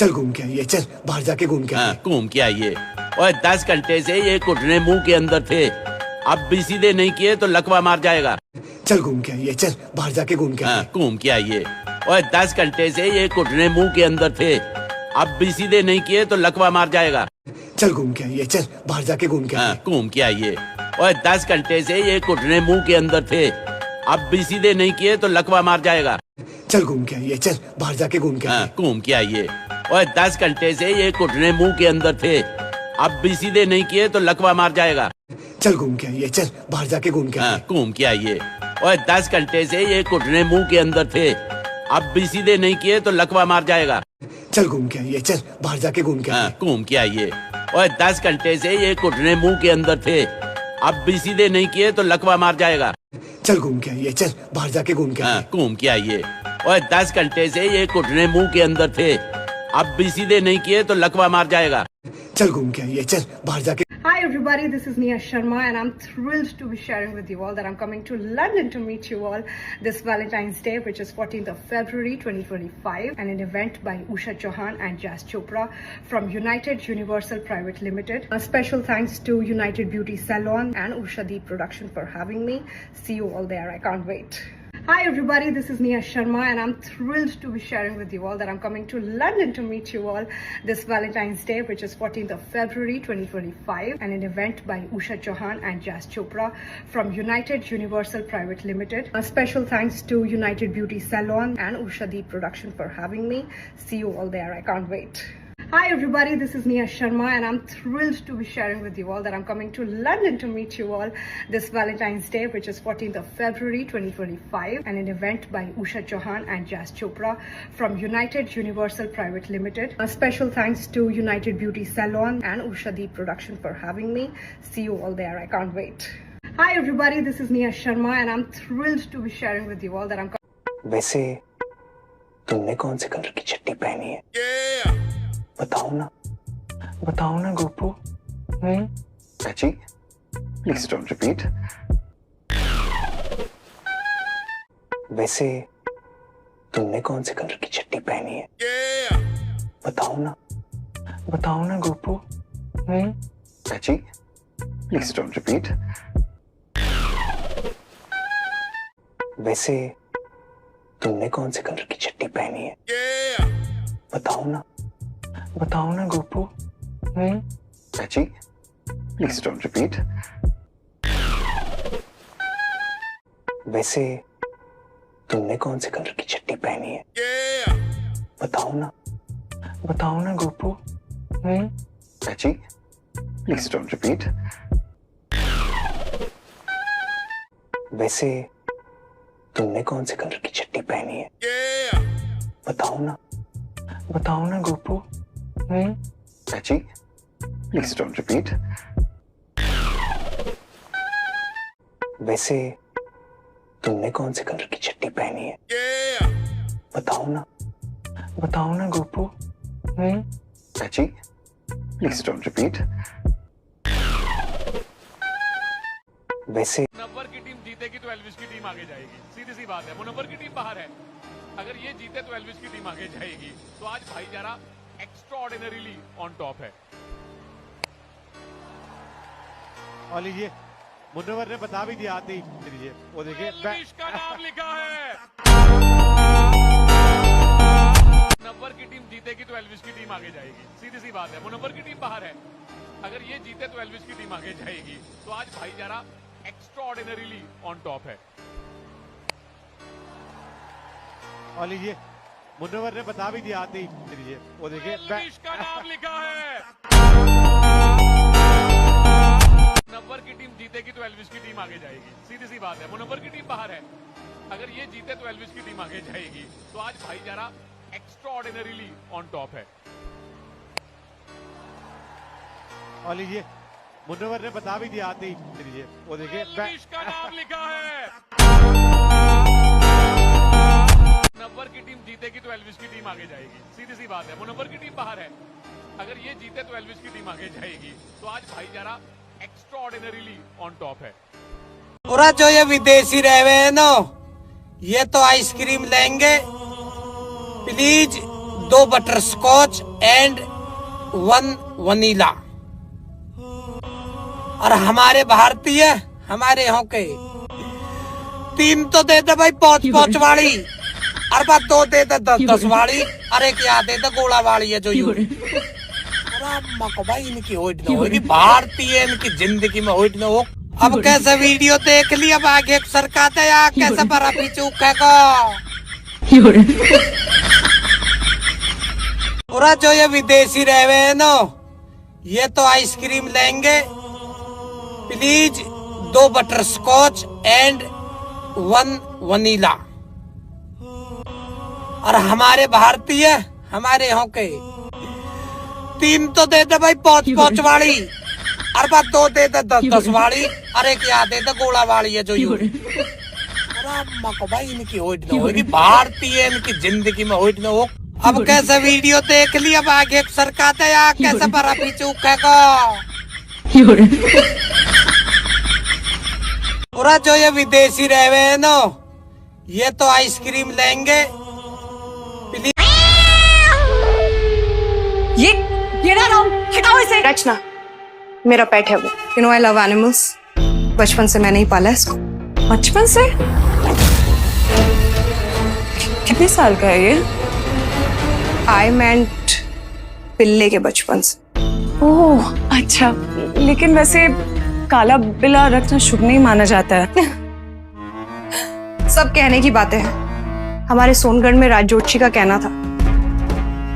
चल घूम के आइए, चल बाहर जाके घूम के आइए। घूम के आइए। और 10 घंटे से ये घुटने मुंह के अंदर थे, अब भी सीधे नहीं किए तो लकवा मार जाएगा। चल घूम के आइए, चल बाहर जाके घूम के आइए। घूम के आइए। और 10 घंटे से ये घुटने मुंह के अंदर थे, अब भी सीधे नहीं किए तो लकवा मार जाएगा। चल घूम के आइए, चल बाहर जाके घूम के आइए। घूम के आइए। और 10 घंटे से ये घुटने मुंह के अंदर थे, अब भी सीधे नहीं किए तो लकवा मार जाएगा। चल घूम के आइए, चल बाहर जाके घूम के आइए। घूम के आइए। और 10 घंटे से ये घुटने मुंह के अंदर थे, अब भी सीधे नहीं किए तो लकवा मार जाएगा। चल घूम के आइए, चल बाहर जाके घूम के आइए। घूम के आइए। और 10 घंटे से ये घुटने मुंह के अंदर थे, अब भी सीधे नहीं किए तो लकवा मार जाएगा। चल घूम के आइए, चल बाहर जाके घूम के आइए। घूम के आइए। और 10 घंटे से ये घुटने मुंह के अंदर थे, अब भी सीधे नहीं किए तो लकवा मार जाएगा। चल घूम के आइए, चल बाहर जाके घूम के आइए। घूम के आइए। और 10 घंटे से ये घुटने मुंह के अंदर थे, अब भी सीधे नहीं किए तो लकवा मार जाएगा। चल घूम के आइए, चल बाहर जाके। Hi everybody, this is Nia Sharma and I'm thrilled to be sharing with you all that I'm coming to London to meet you all this Valentine's Day, which is 14th of February 2025, and an event by Usha Chauhan and Jas Chopra from United Universal Private Limited. A special thanks to United Beauty Salon and Usha Deep Production for having me. See you all there, I can't wait. Hi everybody, this is Nia Sharma and I'm thrilled to be sharing with you all that I'm coming to London to meet you all this Valentine's Day, which is 14th of February 2025, and an event by Usha Chauhan and Jas Chopra from United Universal Private Limited. A special thanks to United Beauty Salon and Usha Deep Production for having me. See you all there, I can't wait. Hi everybody, this is Nia Sharma and I'm thrilled to be sharing with you all that I'm coming to London to meet you all this Valentine's Day, which is 14th of February 2025, and an event by Usha Chauhan and Jas Chopra from United Universal Private Limited. A special thanks to United Beauty Salon and Usha Deep Production for having me. See you all there, I can't wait. Hi everybody, this is Nia Sharma and I'm thrilled to be sharing with you all that I'm वैसे तुमने कौन से colour की चड्डी पहनी है? बताओ ना Gopu. Achi, please don't repeat. वैसे तुमने कौन से कलर की चड्डी पहनी है? बताओ ना Gopu. Achi, please don't repeat. वैसे तुमने कौन से कलर की चड्डी पहनी है? बताओ ना Gopu. Achi, please don't repeat. वैसे तुमने कौन से कलर की चड्डी पहनी है? बताओ ना Gopu. Achi, please don't repeat. वैसे तुमने कौन से कलर की चड्डी पहनी है? बताओ ना Gopu. Achi, please don't repeat. वैसे तुमने कौन से कलर की चड्डी पहनी है? बताओ ना Gopu. Achi, please don't repeat. वैसे मुनव्वर की टीम जीतेगी तो एल्विस की टीम आगे जाएगी, सीधी सी बात है। मुनव्वर की टीम बाहर है, अगर ये जीते तो एल्विस की टीम आगे जाएगी। तो आज भाईचारा एक्स्ट्राऑर्डिनरीली ऑन टॉप है। और लीजिए मुनव्वर ने बता भी दिया आते ही, लीजिए वो देखिए एल्विस का नाम लिखा है। मुनव्वर की टीम जीतेगी तो एल्विस की टीम आगे जाएगी, सीधी सी बात है। मुनव्वर की टीम बाहर है, अगर ये जीते तो एल्विस की टीम आगे जाएगी। तो आज भाईचारा एक्स्ट्राऑर्डिनरीली ऑन टॉप है। और लीजिए मुनव्वर ने बता भी दिया आते ही, लीजिए वो देखिए एल्विस का नाम लिखा है। मुनव्वर की टीम जीतेगी तो एल्विस की टीम आगे जाएगी, सीधी सी बात है। मुनव्वर की टीम बाहर है, अगर ये जीते तो एल्विस की टीम आगे जाएगी। तो आज भाईचारा एक्स्ट्राऑर्डिनरीली ऑन टॉप है। और लीजिए मुनव्वर ने बता भी दिया आते ही, लीजिए वो देखिए एल्विस का नाम लिखा है। मुनव्वर की टीम जीतेगी तो एल्विस की टीम आगे जाएगी, सीधी सी बात है। मुनव्वर की टीम बाहर है, अगर ये जीते तो एल्विस की टीम आगे जाएगी। तो आज भाईचारा एक्स्ट्राऑर्डिनरीली ऑन टॉप है। पूरा जो ये विदेशी रहे ना, ये तो आइसक्रीम लेंगे, please 2 butterscotch and 1 vanilla. और हमारे भारतीय, हमारे यहाँ के 3 तो दे दे भाई 5 वाली, और बात 2 दे दे 10 वाली, और एक याद दे दे गोला वाली है जो यू। अम्मा को भाई इनकी होइट न होगी, भारतीय इनकी जिंदगी में होइट न हो। अब कैसे वीडियो देख ली, अब आगे सरकाते या कैसे बरा पीछे उखेगा। और जो ये विदेशी रहे हैं ना, ये तो आइसक्रीम लेंगे please 2 butterscotch and 1 vanilla. और हमारे भारतीय, हमारे यहाँ के 3 तो दे दे भाई 5 वाली, और बात 2 दे दे 10 वाली, और एक याद दे दे गोला वाली है जो यू। अम्मा को भाई इनकी होइट न होगी, भारतीय इनकी जिंदगी में होइट न हो। अब कैसे वीडियो देख ली, अब आगे सरकाते या कैसे बरा पीछे उखेगा। और जो ये विदेशी रहे हैं ना, ये तो आइसक्रीम लेंगे प्लीज। ये ना रहो, हटाओ इसे। रचना मेरा पेट है वो। You know I love animals. बचपन से मैंने ही पाला है इसको। बचपन से? कितने साल का है ये? आई मेंट पिल्ले के बचपन से। ओह अच्छा, लेकिन वैसे काला बिल्ला रखना शुभ नहीं माना जाता है। सब कहने की बातें हैं। हमारे सोनगढ़ में राज जोशी का कहना था,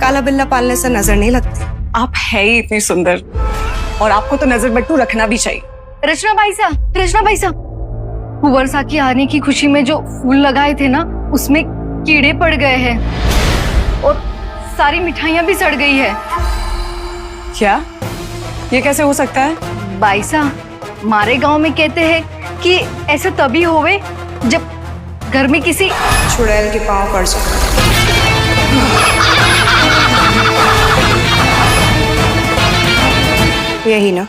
काला बिल्ला पालने से नजर नहीं लगती। आप है ही इतनी सुंदर, और आपको तो नजर बट्टू रखना भी चाहिए। रचना भाई साहब, वर्षा की आने की खुशी में जो फूल लगाए थे ना, उसमें कीड़े पड़ गए हैं और सारी मिठाइयाँ भी सड़ गई है। क्या? ये कैसे हो सकता है? भाई साहब, हमारे गांव में कहते हैं कि ऐसे तभी होवे जब घर में किसी चुड़ैल के पांव पड़ जाए। यही ना।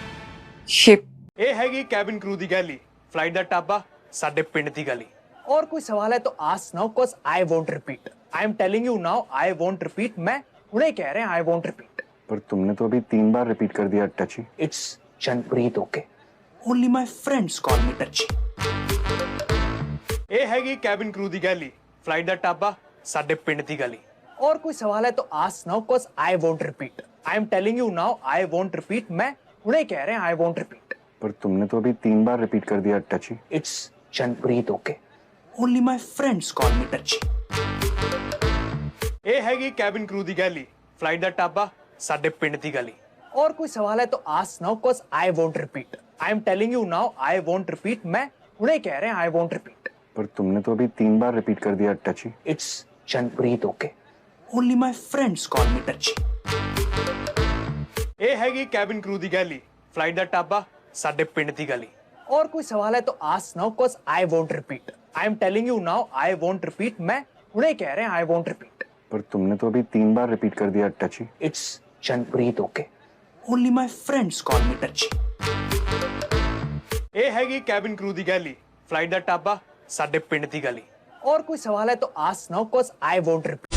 ਇਹ ਹੈਗੀ ਕੈਬਿਨ ਕਰੂ ਦੀ ਗੈਲੀ, ਫਲਾਈਟ ਦਾ ਟਾਬਾ ਸਾਡੇ ਪਿੰਡ ਦੀ ਗਲੀ। और कोई सवाल है तो ask now, cause I won't repeat. I am telling you now, I won't repeat. मैं उन्हें कह रहे हैं I won't repeat. पर तुमने तो अभी 3 बार रिपीट कर दिया टची। It's Chanpreet, okay? Only my friends call me touchy. ਇਹ ਹੈਗੀ ਕੈਬਿਨ ਕਰੂ ਦੀ ਗੈਲੀ, ਫਲਾਈਟ ਦਾ ਟਾਬਾ ਸਾਡੇ ਪਿੰਡ ਦੀ ਗਲੀ। और कोई सवाल है तो ask now, cause I won't repeat. I am telling you now, I won't repeat. मैं उन्हें कह रहे हैं I won't repeat. पर तुमने तो अभी 3 बार रिपीट कर दिया टची। It's Chanpreet, okay? Only my friends call me touchy. ਇਹ ਹੈਗੀ ਕੈਬਿਨ ਕਰੂ ਦੀ ਗੈਲੀ, ਫਲਾਈਟ ਦਾ ਟਾਬਾ ਸਾਡੇ ਪਿੰਡ ਦੀ ਗਲੀ। और कोई सवाल है तो ask now, cause I won't repeat. I am telling you now, I won't repeat. मैं उन्हें कह रहे हैं I won't repeat. पर तुमने तो अभी 3 बार रिपीट कर दिया टची। It's Chanpreet, okay? Only my friends call me touchy. ਇਹ ਹੈਗੀ ਕੈਬਿਨ ਕਰੂ ਦੀ ਗੈਲੀ, ਫਲਾਈਟ ਦਾ ਟਾਬਾ ਸਾਡੇ ਪਿੰਡ ਦੀ ਗਲੀ। और कोई सवाल है तो ask now, cause I won't repeat. I am telling you now, I won't repeat. मैं उन्हें कह रहे हैं I won't repeat. पर तुमने तो अभी 3 बार रिपीट कर दिया टची। It's Chanpreet, okay? Only my friends call me touchy. ਇਹ ਹੈਗੀ ਕੈਬਿਨ ਕਰੂ ਦੀ ਗੈਲੀ, ਫਲਾਈਟ ਦਾ ਟਾਬਾ ਸਾਡੇ ਪਿੰਡ ਦੀ ਗਲੀ। और कोई सवाल है तो ask now, cause I won't repeat.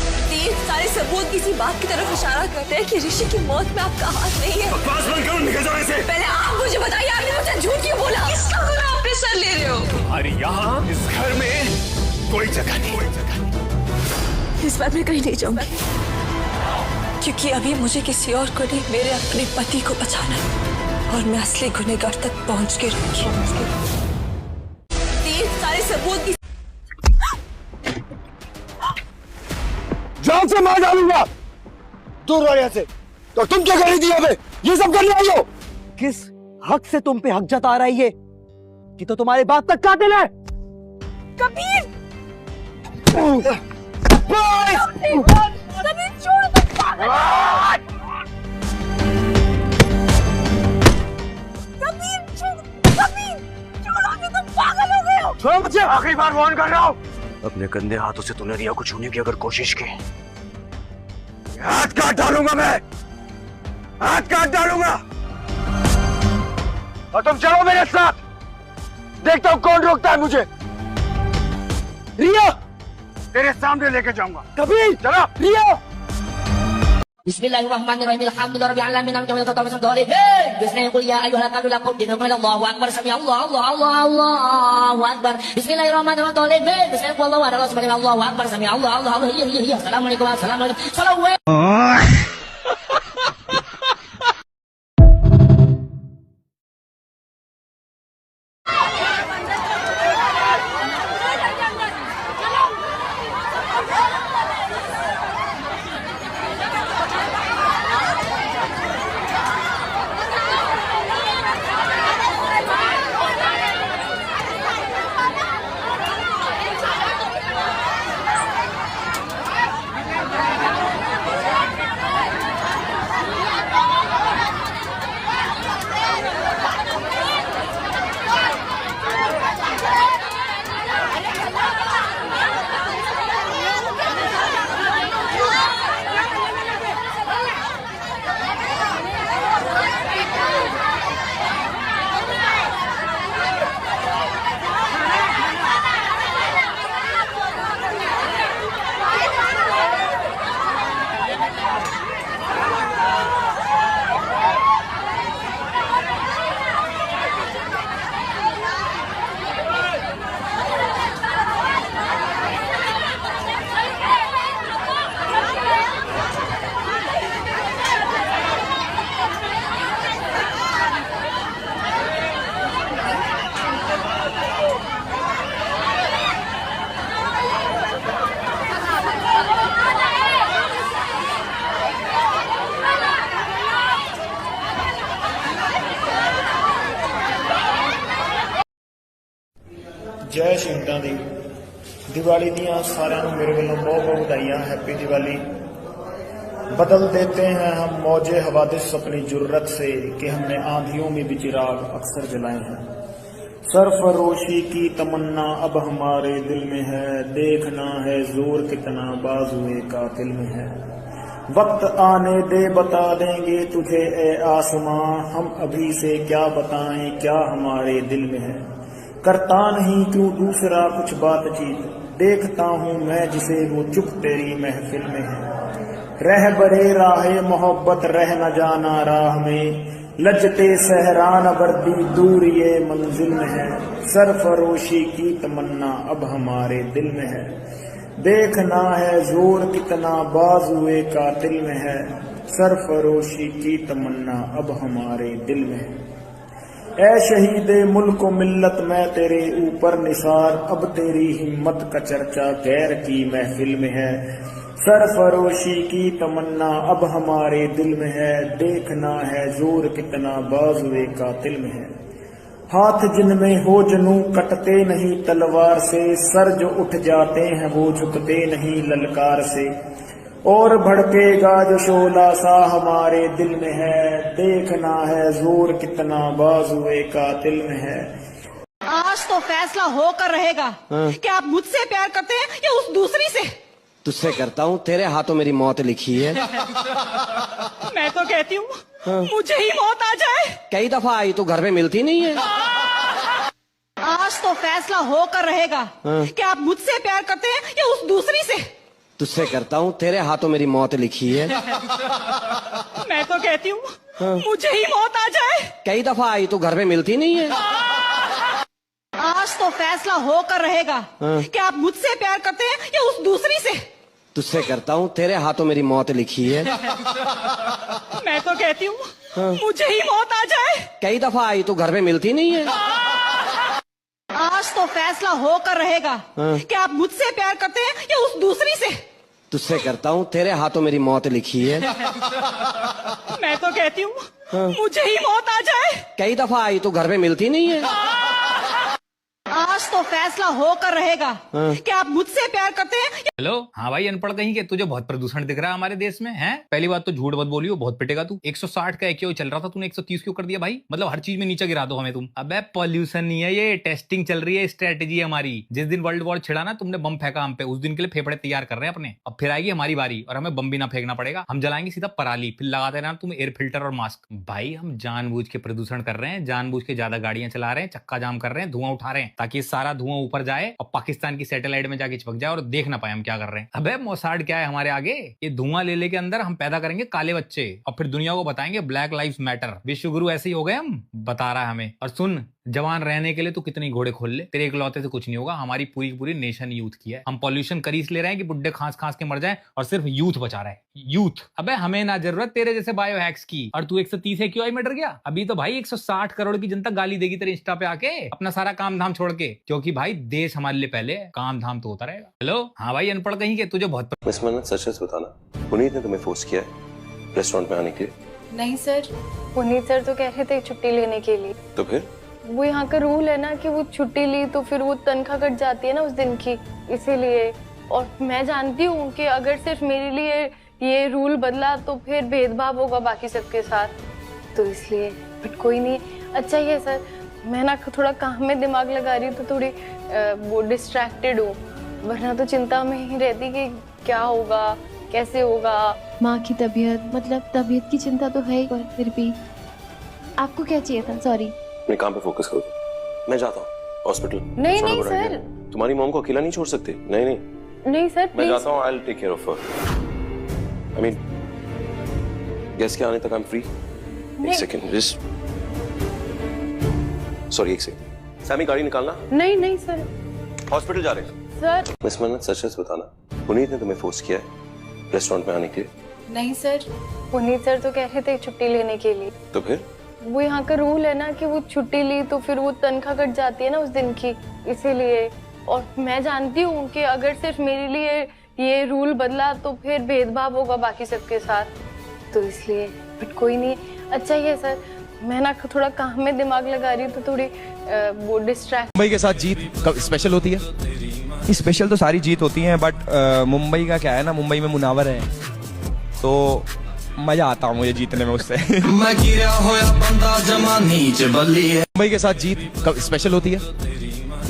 सारे सबूत किसी बात की तरफ इशारा करते हैं कि ऋषि की मौत में आपका हाथ नहीं है। बकवास बंद करो, निकल जाओ ऐसे। पहले आप मुझे बताइए, आपने मुझसे झूठ क्यों बोला? किसका गुनाह अपने सर ले रहे हो? अरे यहाँ इस घर में कोई जगह नहीं। इस बात में कहीं नहीं जाऊंगी, क्योंकि अभी मुझे किसी और को नहीं, मेरे अपने पति को बचाना है, और मैं असली गुनहगार तक पहुंच के रहूंगी। सारे सबूत की जान से मार डालूंगा। दूर रहो यहाँ से। तो तुम क्या कर रही थी यहाँ पे? ये सब करने आई हो? किस हक से तुम पे हक जता रहा है ये? कि तो तुम्हारे बाप तक कातिल है। कबीर! कबीर छोड़ दो, पागल! कबीर छोड़ो, तुम पागल हो गए हो। छोड़ो मुझे, आखिरी बार वार्न कर रहा हूँ। अपने गंदे हाथों से तूने रिया को छूने की अगर कोशिश की, हाथ काट डालूंगा मैं, हाथ काट डालूंगा। और तुम चलो मेरे साथ, देखता हूं कौन रोकता है मुझे। रिया, तेरे सामने लेके जाऊंगा। कबीर, चलो। रिया, बिस्मिल्लाहिर्रहमानिर्रहीम अल्हम्दुलिल्लाहि रब्बिल आलमीन बिस्मिल्लाह कुल या अय्युहल काफिरून लकुम दिनुकुम अल्लाहु अकबर समी अल्लाहु अकबर बिस्मिल्लाहिर्रहमानिर्रहीम बिस्मिल्लाह अल्लाहु अकबर अल्लाहु अकबर समी अल्लाहु अस्सलामु अलैकुम सलाम जय शहीदां दी दिवाली दियां सारियां नूं मेरे वालों बहुत बहुत बधाइयां। हैप्पी दिवाली। बदल देते हैं हम मौजे हवादिस अपनी जुर्रत से कि हमने आंधियों में भी चिराग अक्सर जलाए हैं। सरफरोशी की तमन्ना अब हमारे दिल में है, देखना है जोर कितना बाजुए कातिल में है। वक्त आने दे बता देंगे तुझे ए आसमां, हम अभी से क्या बताएं क्या हमारे दिल में है। करता नहीं क्यों दूसरा कुछ बातचीत, देखता हूँ मैं जिसे वो चुप तेरी महफिल में है। रह बरे राहे मोहब्बत रह न जाना राह में, लजते सहरान वर्दी दूर ये मंजिल में है। सरफरोशी की तमन्ना अब हमारे दिल में है, देखना है जोर कितना बाजुए कातिल में है। सरफरोशी की तमन्ना अब हमारे दिल में है। ऐ शहीदे मुल्क मिल्लत मैं तेरे ऊपर निसार, अब तेरी हिम्मत का चर्चा गैर की महफिल में है। सरफरोशी की तमन्ना अब हमारे दिल में है, देखना है जोर कितना बाजुए कातिल में है। हाथ जिनमें हो जनू कटते नहीं तलवार से, सर जो उठ जाते हैं वो झुकते नहीं ललकार से। और भड़केगा जो शोला सा हमारे दिल में है, देखना है जोर कितना बाजुए कातिल में है। आज तो फैसला होकर रहेगा कि आप मुझसे प्यार करते हैं या उस दूसरी से। तुझसे करता हूँ, तेरे हाथों मेरी मौत लिखी है। मैं तो कहती हूँ मुझे ही मौत आ जाए। कई दफा आई तो घर में मिलती नहीं है। आज तो फैसला होकर रहेगा कि आप मुझसे प्यार करते हैं या उस दूसरी से। तुझसे करता हूँ, तेरे हाथों मेरी मौत लिखी है। मैं तो कहती हूँ मुझे ही मौत आ जाए। कई दफा आई तो घर में मिलती नहीं है। आज तो फैसला होकर रहेगा कि आप मुझसे प्यार करते हैं या उस दूसरी से। तुझसे करता हूँ, तेरे हाथों मेरी मौत लिखी है। मैं तो कहती हूँ मुझे ही मौत आ जाए। कई दफा आई तो घर में मिलती नहीं है। आज तो फैसला होकर रहेगा कि आप मुझसे प्यार करते हैं या उस दूसरी से। तुझसे करता हूँ, तेरे हाथों मेरी मौत लिखी है। मैं तो कहती हूँ मुझे ही मौत आ जाए। कई दफा आई तो घर में मिलती नहीं है। आज तो फैसला होकर रहेगा कि आप मुझसे प्यार करते हैं। हेलो, हाँ भाई अनपढ़ कहीं के, तुझे बहुत प्रदूषण दिख रहा है हमारे देश में है। पहली बात तो झूठ मत बोलियो, बहुत पिटेगा तू। 160 का एक्यो चल रहा था, तूने 130 क्यों कर दिया भाई? मतलब हर चीज में नीचे गिरा दो हमें तुम। अबे पॉल्यूशन नहीं है ये, टेस्टिंग चल रही है, स्ट्रेटेजी है हमारी। जिस दिन वर्ल्ड वॉर छिड़ा ना, तुमने बम फेंका हम पे, उस दिन के लिए फेफड़े तैयार कर रहे हैं अपने। अब फिर आएगी हमारी बारी और हमें बम भी ना फेंकना पड़ेगा। हम जलाएंगे सीधा पराली, फिर लगा देना तुम एयर फिल्टर और मास्क। भाई हम जानबूझ के प्रदूषण कर रहे हैं, जानबूझ के ज्यादा गाड़ियां चला रहे हैं, चक्का जाम कर रहे हैं, धुआं उठा रहे हैं, ताकि सारा धुआं ऊपर जाए और पाकिस्तान की सैटेलाइट में जाके चिपक जाए और देख ना पाए हम क्या कर रहे हैं। अबे मोसाड क्या है हमारे आगे? ये धुआं ले लेके अंदर हम पैदा करेंगे काले बच्चे और फिर दुनिया को बताएंगे ब्लैक लाइव्स मैटर। विश्व गुरु ऐसे ही हो गए हम, बता रहा है हमें। और सुन, जवान रहने के लिए तू कितनी घोड़े खोल ले, तेरे इकलौते से कुछ नहीं होगा। हमारी पूरी पूरी नेशन यूथ की है। हम पॉल्यूशन कर इसलिए रहे हैं कि बुड्ढे खांस खांस के मर जाएं और सिर्फ यूथ बचा रहे हैं। यूथ। अबे हमें ना जरूरत तेरे जैसे बायो हैक्स की। और तू 130 AQI में डर गया? अभी तो भाई 160 करोड़ की जनता गाली देगी तेरे इंस्टा पे आके, अपना सारा काम धाम छोड़ के। क्योंकि भाई देश हमारे लिए पहले, काम धाम तो होता रहेगा। हेलो, हाँ भाई अनपढ़ कहीं के, तुझे बहुत मिस मन्नत सच बताना, पुनीत ने तुम्हें फोर्स किया है रेस्टोरेंट में आने के लिए? नहीं सर, पुनीत सर तो कह रहे थे छुट्टी लेने के लिए। तो फिर? वो यहाँ का रूल है ना कि वो छुट्टी ली तो फिर वो तनख्वाह कट जाती है ना उस दिन की, इसीलिए। और मैं जानती हूँ कि अगर सिर्फ मेरे लिए ये रूल बदला तो फिर भेदभाव होगा बाकी सबके साथ, तो इसलिए। बट कोई नहीं, अच्छा ही है सर। मैं ना थोड़ा काम में दिमाग लगा रही हूँ तो थोड़ी वो डिस्ट्रैक्टेड हूँ, वरना तो चिंता में ही रहती कि क्या होगा, कैसे होगा। माँ की तबीयत, मतलब तबीयत की चिंता तो है ही, पर फिर भी आपको क्या चाहिए था? सॉरी, अपने काम पे फोकस करो। मैं जाता हूँ हॉस्पिटल। नहीं नहीं सर, तुम्हारी मॉम को अकेला नहीं छोड़ सकते। नहीं नहीं नहीं सर, मैं जाता हूँ। I will take care of her. I mean guest के आने तक आई एम फ्री। एक सेकंड, जस्ट सॉरी, एक सेकंड। सैमी गाड़ी निकालना। नहीं नहीं सर, हॉस्पिटल जा रहे हैं सर। मिस मन्नत सच बताना, पुनीत ने तुम्हें फोर्स किया है रेस्टोरेंट में आने के लिए? नहीं सर, पुनीत सर तो कह रहे थे छुट्टी लेने के लिए। तो फिर? वो यहाँ का रूल है ना कि वो छुट्टी ली तो फिर वो तनख्वाह कट जाती है ना उस दिन की, इसीलिए। और मैं जानती हूँ कि अगर सिर्फ मेरे लिए ये रूल बदला तो फिर भेदभाव होगा बाकी सबके साथ, तो इसलिए। बट कोई नहीं, अच्छा ही है सर। मैं ना थोड़ा काम में दिमाग लगा रही हूँ तो थोड़ी वो डिस्ट्रैक्ट। मुंबई के साथ जीत स्पेशल होती है? स्पेशल तो सारी जीत होती है, बट मुंबई का क्या है ना, मुंबई में मुनावर है तो मजा आता है मुझे जीतने में उससे। मुंबई के साथ जीत स्पेशल होती है?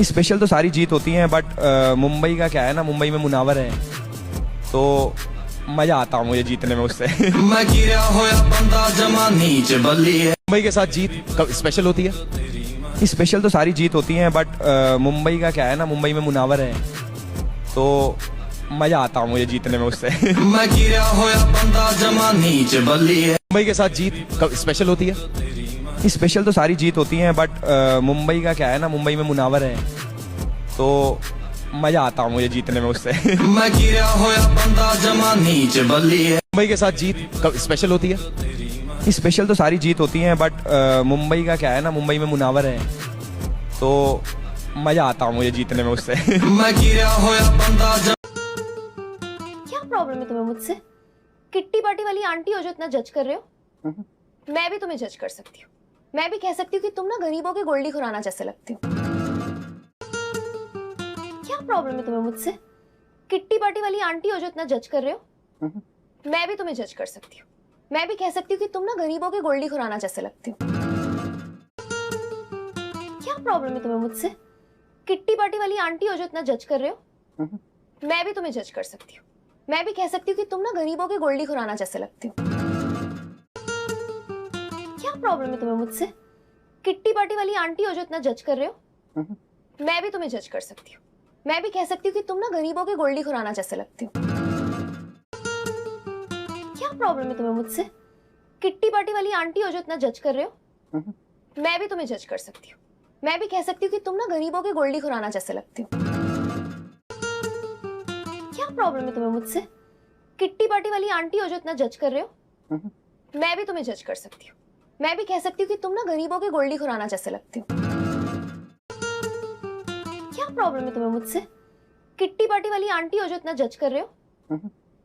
स्पेशल तो सारी जीत होती है, बट मुंबई का क्या है ना, मुंबई में मुनावर है तो मजा आता है मुझे जीतने में उससे। मुंबई के साथ जीत स्पेशल होती है? स्पेशल तो सारी जीत होती है, बट मुंबई का क्या है ना, मुंबई में मुनावर है तो मजा आता है मुझे जीतने में उससे। मुंबई के साथ जीत स्पेशल होती है? स्पेशल तो सारी जीत होती है, बट मुंबई का क्या है ना, मुंबई में मुनावर है तो मजा आता है मुझे जीतने में उससे। मुंबई के साथ जीत स्पेशल होती है? स्पेशल तो सारी जीत होती है, बट मुंबई का क्या है ना, मुंबई में मुनावर है तो मजा आता है मुझे जीतने में उससे। क्या प्रॉब्लम है तुम्हें मुझसे? किट्टी पार्टी वाली आंटी हो जो इतना जज कर रहे हो? मैं भी तुम्हें जज कर सकती हूँ। मैं भी कह सकती हूँ कि तुम ना गरीबों के गोल्डी खुराना जैसे लगती हो। क्या प्रॉब्लम है तुम्हें मुझसे? किट्टी पार्टी वाली आंटी हो जो इतना जज कर रहे हो? मैं भी तुम्हें जज कर सकती हूँ। मैं भी कह सकती हूँ कि तुम ना गरीबों के गोल्डी खुराना जैसे लगती हो। क्या प्रॉब्लम है तुम्हें मुझसे? किट्टी पार्टी वाली आंटी हो जो इतना जज कर रहे हो? मैं भी तुम्हें जज कर सकती हूँ। मैं भी कह सकती हूँ कि तुम ना गरीबों के गोल्डी खुराना जैसे लगती हो। क्या प्रॉब्लम है तुम्हें मुझसे? किट्टी पार्टी वाली आंटी हो जो इतना जज कर रहे हो? मैं भी तुम्हें जज कर सकती हूँ। मैं भी कह सकती हूँ कि तुम ना गरीबों के गोल्डी खुराना जैसे लगती हो। क्या प्रॉब्लम है तुम्हें मुझसे? किट्टी पार्टी वाली आंटी हो जो इतना जज कर रहे हो? मैं भी तुम्हें जज कर सकती हूँ। मैं भी कह सकती हूँ कि तुम ना गरीबों के गोल्डी खुराना जैसे लगती हो। क्या प्रॉब्लम है तुम्हें मुझसे? किट्टी पार्टी वाली आंटी हो जो इतना जज कर रहे हो? मैं भी तुम्हें जज कर सकती हूँ। मैं भी कह सकती हूँ कि तुम ना गरीबों के गोल्डी खुराना जैसे लगती हो। क्या प्रॉब्लम है तुम्हें मुझसे? किट्टी पार्टी वाली आंटी हो जो इतना जज कर रहे हो?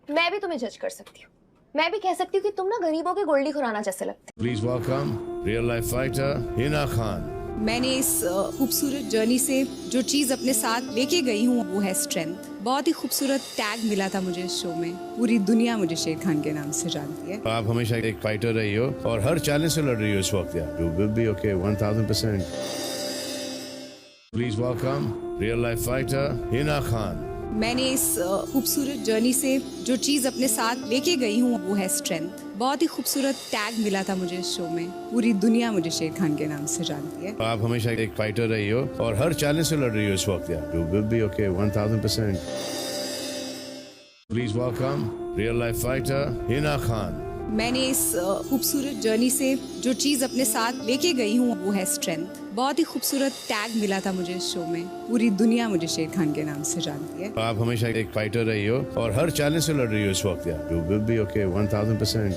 मैं भी तुम्हें जज कर सकती हूँ। मैं भी कह सकती हूँ कि तुम ना गरीबों के गोल्डी खुराना जैसे लगती हो। Please welcome real life fighter Hina Khan. मैंने इस खूबसूरत जर्नी से जो चीज़ अपने साथ लेके गई हूँ वो है स्ट्रेंथ। बहुत ही खूबसूरत टैग मिला था मुझे इस शो में। पूरी दुनिया मुझे शेर खान के नाम से जानती है। आप हमेशा एक फाइटर रही हो और हर चैलेंज से लड़ रही हो इस वक्त। You will be okay 1000%। Please welcome real life fighter Hina Khan. मैंने इस खूबसूरत जर्नी से जो चीज़ अपने साथ लेके गई हूँ वो है स्ट्रेंथ। बहुत ही खूबसूरत टैग मिला था मुझे इस शो में। पूरी दुनिया मुझे शेर खान के नाम से जानती है। आप हमेशा एक फाइटर रही हो और हर चैलेंज से लड़ रही हो इस वक्त। You will be okay 1000%। Please welcome real life fighter Hina Khan. मैंने इस खूबसूरत जर्नी से जो चीज़ अपने साथ लेके गई हूँ वो है स्ट्रेंथ। बहुत ही खूबसूरत टैग मिला था मुझे इस शो में। पूरी दुनिया मुझे शेर खान के नाम से जानती है। आप हमेशा एक फाइटर रही हो और हर चैलेंज से लड़ रही हो इस वक्त। You will be okay 1000%।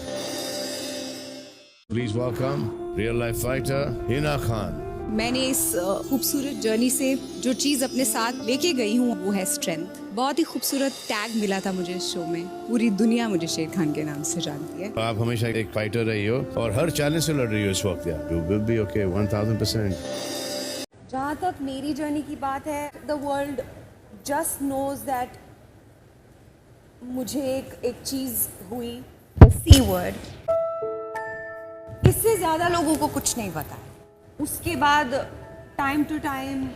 Please welcome real life fighter Hina Khan. मैंने इस खूबसूरत जर्नी से जो चीज़ अपने साथ लेके गई हूँ वो है स्ट्रेंथ। बहुत ही खूबसूरत टैग मिला था मुझे इस शो में। पूरी दुनिया मुझे शेर खान के नाम से जानती है। आप हमेशा एक फाइटर रही हो और हर चैलेंज से लड़ रही हो इस वक्त। You will be okay 1000%। जहाँ तक मेरी जर्नी की बात है, the world just knows that मुझे एक चीज़ हुई, सी वर्ड। इससे ज़्यादा लोगों को कुछ नहीं पता है। उसके बाद टाइम टू टाइम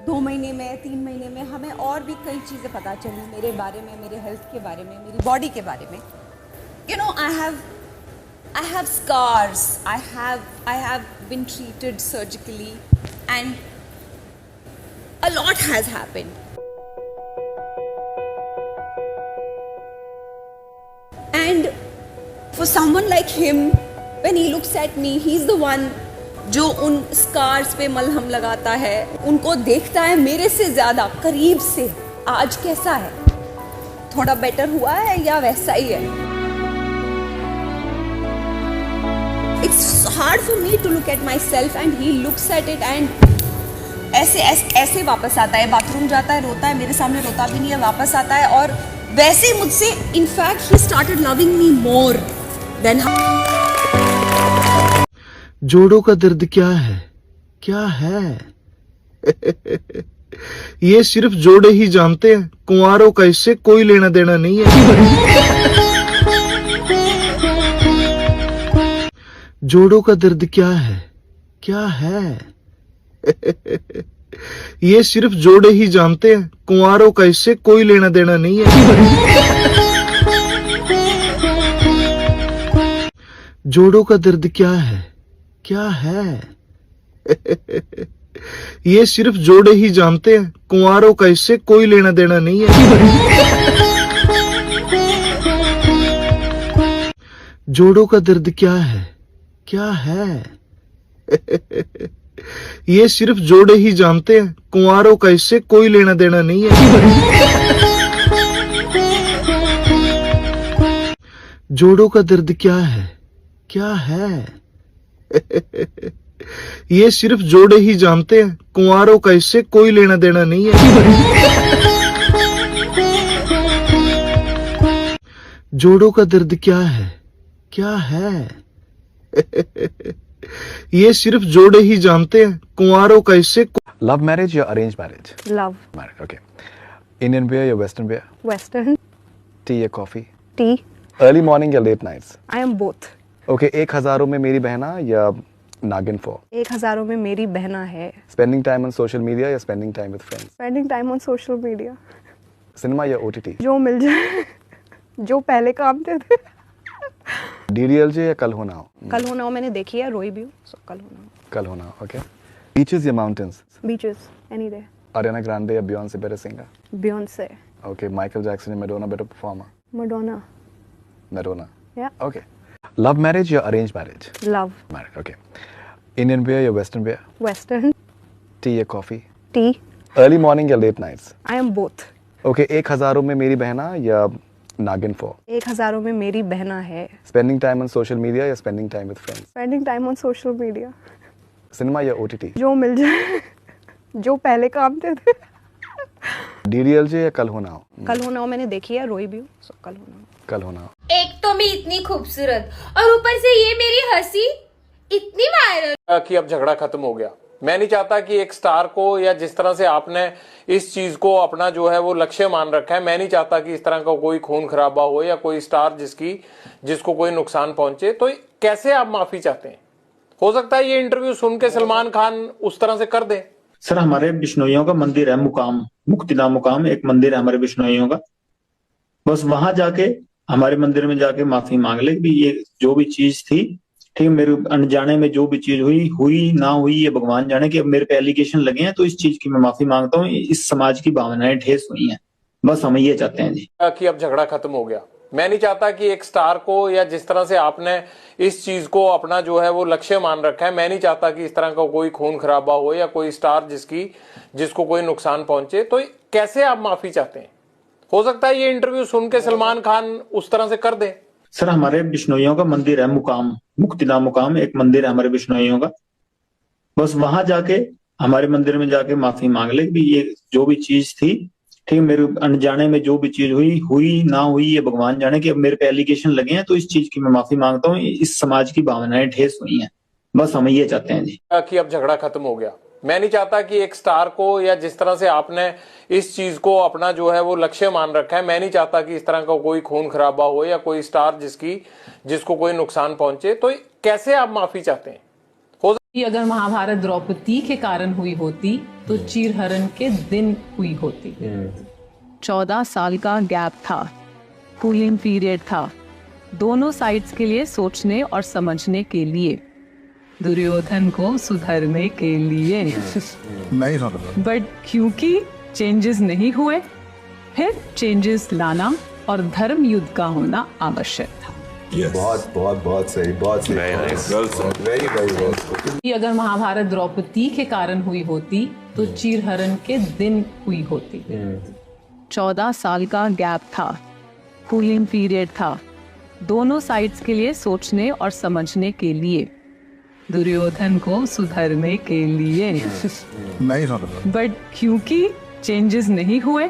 2 महीने में 3 महीने में हमें और भी कई चीज़ें पता चली मेरे बारे में, मेरे हेल्थ के बारे में, मेरी बॉडी के बारे में। You know, I have scars. I have been treated surgically and a lot has happened. And for someone like him, when he looks at me, he's the one जो उन स्कार्स पे मलहम लगाता है, उनको देखता है मेरे से ज़्यादा करीब से। आज कैसा है, थोड़ा बेटर हुआ है या वैसा ही है? It's hard for me to look at myself and he looks at it and ऐसे वापस आता है, बाथरूम जाता है, रोता है, मेरे सामने रोता भी नहीं है, वापस आता है और वैसे मुझसे in fact he started loving me more than जोड़ों का दर्द क्या है, क्या है? ये सिर्फ जोड़े ही जानते हैं, कुंवारों का इससे कोई लेना देना नहीं है। जोड़ों का दर्द क्या है, क्या है? ये सिर्फ जोड़े ही जानते हैं, कुंवारों का इससे कोई लेना देना नहीं है। जोड़ों का दर्द क्या है, क्या है? ये सिर्फ जोड़े ही जानते हैं, कुंवारों का इससे कोई लेना देना नहीं है। जोड़ों का दर्द क्या है, क्या है? ये सिर्फ जोड़े ही जानते हैं, कुंवारों का इससे कोई लेना देना नहीं है। जोड़ों का दर्द क्या है, क्या है? ये सिर्फ जोड़े ही जानते हैं, कुंवारों का इससे कोई लेना देना नहीं है। जोड़ों का दर्द क्या है, क्या है? ये सिर्फ जोड़े ही जानते हैं, कुंवारों का इससे लव मैरिज या arrange marriage? Love. Marriage, okay. Indian beer या वेस्टर्न बियर? Western. टी या कॉफी? Tea. अर्ली मॉर्निंग या late nights? I am both. Okay, 1000 में मेरी बहना या नागिन फॉर? 1000 में मेरी बहना है। Spending time on social media या spending time with friends? Spending time on social media. Cinema या ओटीटी? जो मिल जाए, जो पहले काम थे। डीडीएलजे या कल होना हो? कल होना हो मैंने देखी है, रोई भी हूँ, so कल होना हो। कल होना हो, ओके। बीचेस या mountains? Beaches, any day. Ariana Grande या Beyonce better singer? Beyonce. Okay, Michael Jackson या Madonna better performer? Madonna. Madonna. Yeah. Okay. Love marriage या arranged marriage? Love. Marriage, okay. Indian beer या Western beer? Western. Tea या coffee? Tea. Early morning या late nights? I am both. Okay, 1000 में मेरी बहना या नागिन फॉर? 1000 में मेरी बहना है। Spending time on social media या spending time with friends? Spending time on social media. Cinema या ओटीटी? जो मिल जाए, जो पहले काम थे। डीडीएलजे या कल होना हो? कल होना हो मैंने देखी है, रोई भी हूँ, so कल होना हो। कल होना हो। एक तो मैं इतनी खूबसूरत और ऊपर से ये मेरी हंसी इतनी वायरल कि अब झगड़ा खत्म हो गया। मैं नहीं चाहता कि एक स्टार को, या जिस तरह से आपने इस चीज को अपना जो है वो लक्ष्य मान रखा है, मैं नहीं चाहता कि इस तरह का कोई खून खराबा हो या कोई स्टार जिसको कोई नुकसान पहुंचे। तो कैसे आप माफी चाहते हैं? हो सकता है ये इंटरव्यू सुन के सलमान खान उस तरह से कर दे। सर हमारे बिश्नोइयों का मंदिर है मुकाम, मुक्तिनाम मुकाम एक मंदिर है हमारे बिश्नोइयों का। बस वहां जाके हमारे मंदिर में जाके माफी मांग ले कि ये जो भी चीज थी, ठीक, मेरे अनजाने में जो भी चीज हुई हुई ना हुई ये भगवान जाने, कि अब मेरे पे एलिगेशन लगे हैं तो इस चीज की मैं माफी मांगता हूँ। इस समाज की भावनाएं ठेस हुई हैं, बस हम ये चाहते हैं जी कि अब झगड़ा खत्म हो गया। मैं नहीं चाहता कि एक स्टार को, या जिस तरह से आपने इस चीज को अपना जो है वो लक्ष्य मान रखा है, मैं नहीं चाहता कि इस तरह का कोई खून खराबा हो या कोई स्टार जिसको कोई नुकसान पहुंचे। तो कैसे आप माफी चाहते हैं? हो सकता है ये इंटरव्यू सुन के सलमान खान उस तरह से कर दे। सर हमारे बिश्नोइयों का मंदिर है मुकाम, मुक्तिनाम मुकाम एक मंदिर है हमारे बिश्नोइयों का। बस वहां जाके हमारे मंदिर में जाके माफी मांग ले कि ये जो भी चीज थी, ठीक, मेरे अनजाने में जो भी चीज हुई हुई ना हुई ये भगवान जाने, कि अब मेरे पे एलिगेशन लगे हैं तो इस चीज की मैं माफी मांगता हूँ। इस समाज की भावनाएं ठेस हुई हैं, बस हम ये चाहते हैं जी कि अब झगड़ा खत्म हो गया। मैं नहीं चाहता कि एक स्टार को, या जिस तरह से आपने इस चीज को अपना जो है वो लक्ष्य मान रखा है, मैं नहीं चाहता कि इस तरह का कोई खून खराबा हो या कोई स्टार जिसको कोई नुकसान पहुंचे। तो कैसे आप माफी चाहते हैं? अगर महाभारत द्रौपदी के कारण हुई होती तो चीरहरण के दिन हुई होती। 14 साल का गैप था, कूलिंग पीरियड था, दोनों साइड्स के लिए सोचने और समझने के लिए, दुर्योधन को सुधरने के लिए। नहीं समझ। बट क्योंकि चेंजेस नहीं हुए, फिर चेंजेस लाना और धर्म युद्ध का होना आवश्यक था। बहुत बहुत बहुत सही, बहुत सही, वेरी वेरी वेरी। अगर महाभारत द्रौपदी के कारण हुई होती तो चीरहरण के दिन हुई होती। 14 साल का गैप था, कूलिंग पीरियड था, दोनों साइड्स के लिए सोचने और समझने के लिए, दुर्योधन को सुधरने के लिए। नहीं समझ। बट क्योंकि चेंजेस नहीं हुए,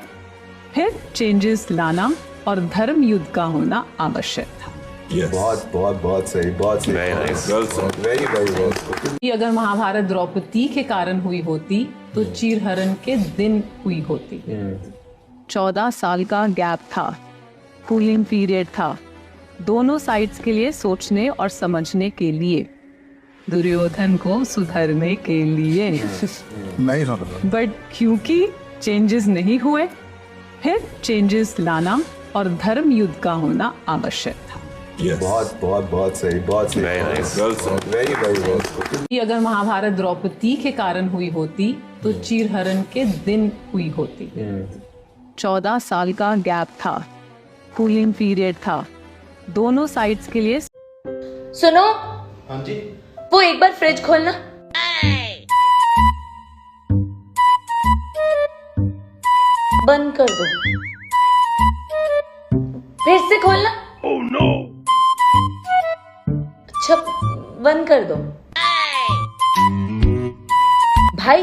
फिर चेंजेस लाना और धर्म युद्ध का होना आवश्यक था। बहुत बहुत बहुत सही, बहुत सही, वेरी वेरी वेरी। अगर महाभारत द्रौपदी के कारण हुई होती तो चीरहरण के दिन हुई होती। 14 साल का गैप था, कूलिंग पीरियड था, दोनों साइड्स के लिए सोचने और समझने के लिए, दुर्योधन को सुधरने के लिए। नहीं समझ। बट क्योंकि चेंजेस नहीं हुए, फिर चेंजेस लाना और धर्म युद्ध का होना आवश्यक था। बहुत बहुत बहुत सही, बहुत सही, वेरी वेरी वेरी। अगर महाभारत द्रौपदी के कारण हुई होती तो चीरहरण के दिन हुई होती। 14 साल का गैप था, कूलिंग पीरियड था, दोनों साइड्स के लिए। सुनो। हाँ जी। वो एक बार फ्रिज खोलना। बंद कर दो। फिर से खोलना। Oh no. अच्छा बंद कर दो। भाई।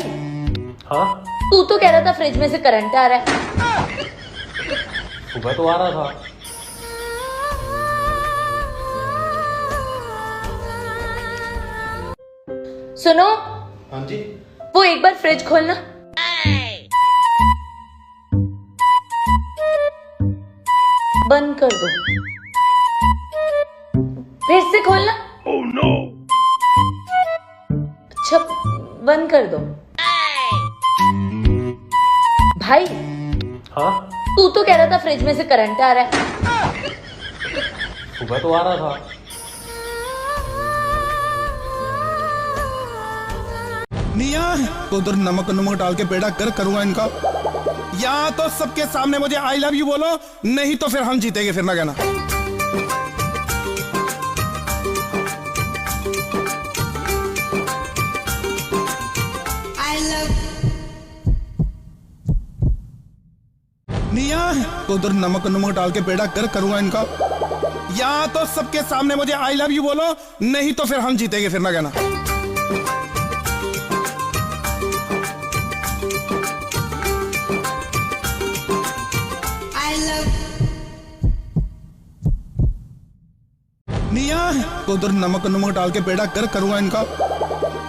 हाँ। तू तो कह रहा था फ्रिज में से करंट आ रहा है। सुबह तो आ रहा था। सुनो। हाँ जी। वो एक बार फ्रिज खोलना। बंद कर दो। फिर से खोलना। Oh no. अच्छा बंद कर दो। भाई। हाँ। तू तो कह रहा था फ्रिज में से करंट आ रहा है। सुबह तो आ रहा था। निया तो उधर नमक नमक डाल के पेड़ा कर करूंगा इनका, या तो सबके सामने मुझे आई लव यू बोलो, नहीं तो फिर हम जीतेंगे, फिर ना कहना। आई लव निया तो उधर नमक नमक डाल के पेड़ा कर करूंगा इनका, या तो सबके सामने मुझे आई लव यू बोलो, नहीं तो फिर हम जीतेंगे, फिर ना कहना। निया तो उधर नमक नमक डाल के पेड़ा कर करूंगा इनका,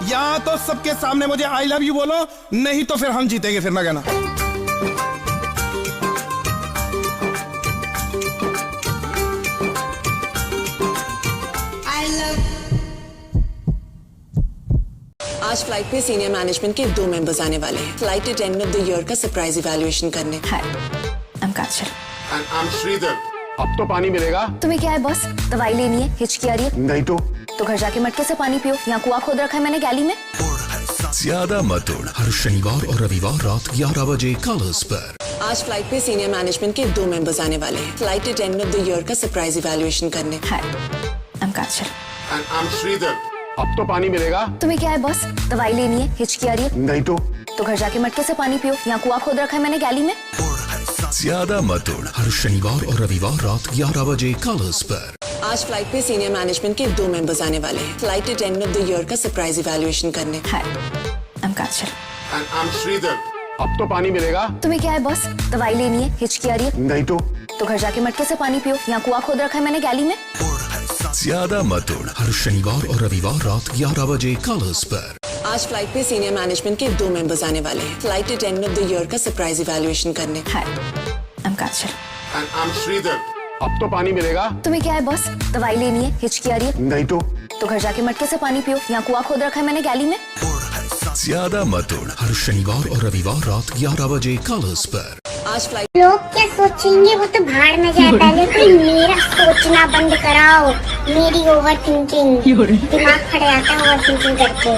या तो सबके सामने मुझे आई लव यू बोलो, नहीं तो फिर हम जीतेंगे, फिर ना कहना। आज फ्लाइट पे सीनियर मैनेजमेंट के 2 मेंबर्स आने वाले हैं flight attendant of the year का सरप्राइज इवैल्यूएशन करने। Hi, I am Kajal. I am Sridhar. अब तो पानी मिलेगा। तुम्हें क्या है बॉस, दवाई लेनी है, हिचकी आ रही है? नहीं तो घर जाके मटके से पानी पियो, यहाँ कुआं खोद रखा है मैंने गैली में। ज्यादा मत उड़, हर शनिवार और रविवार रात 11 बजे कलर्स पर। आज फ्लाइट पे सीनियर मैनेजमेंट के 2 मेंबर्स आने वाले हैं flight attendant of the year का सरप्राइज इवैल्यूएशन करने। Hi, I am Kajal. I am Sridhar. अब तो पानी मिलेगा। तुम्हें क्या है बॉस, दवाई लेनी है, हिचकी आ रही है? नहीं तो घर जाके मटके से पानी पियो, यहाँ कुआं खोद रखा है मैंने गैली में। ज्यादा मत उड़, हर शनिवार और रविवार रात 11 बजे कलर्स पर। आज फ्लाइट पे सीनियर मैनेजमेंट के 2 मेंबर्स आने वाले हैं flight attendant of the year का सरप्राइज इवैल्यूएशन करने। Hi, I am Kajal. I am Sridhar. अब तो पानी मिलेगा। तुम्हें क्या है बॉस, दवाई लेनी है, हिचकी आ रही है? नहीं तो घर जाके मटके से पानी पियो, यहाँ कुआं खोद रखा है मैंने गैली में। ज्यादा मत उड़, हर शनिवार और रविवार रात 11 बजे कलर्स पर। आज फ्लाइट पे सीनियर मैनेजमेंट के 2 मेंबर्स आने वाले हैं flight attendant of the year का सरप्राइज इवैल्यूएशन करने। Hi, I am Kajal. I am Sridhar. अब तो पानी मिलेगा। तुम्हें क्या है बॉस, दवाई लेनी है, हिचकी आ रही है? नहीं तो घर जाके मटके से पानी पियो, यहाँ कुआं खोद रखा है मैंने गैली में। ज्यादा मत उड़, हर शनिवार और रविवार रात 11 बजे कलर्स पर। आज फ्लाइट लोग क्या सोचेंगे वो तो भाड़ में जाए, पहले कोई मेरा सोचना बंद कराओ। मेरी ओवर थिंकिंग, दिमाग खड़े आता है ओवर थिंकिंग करके।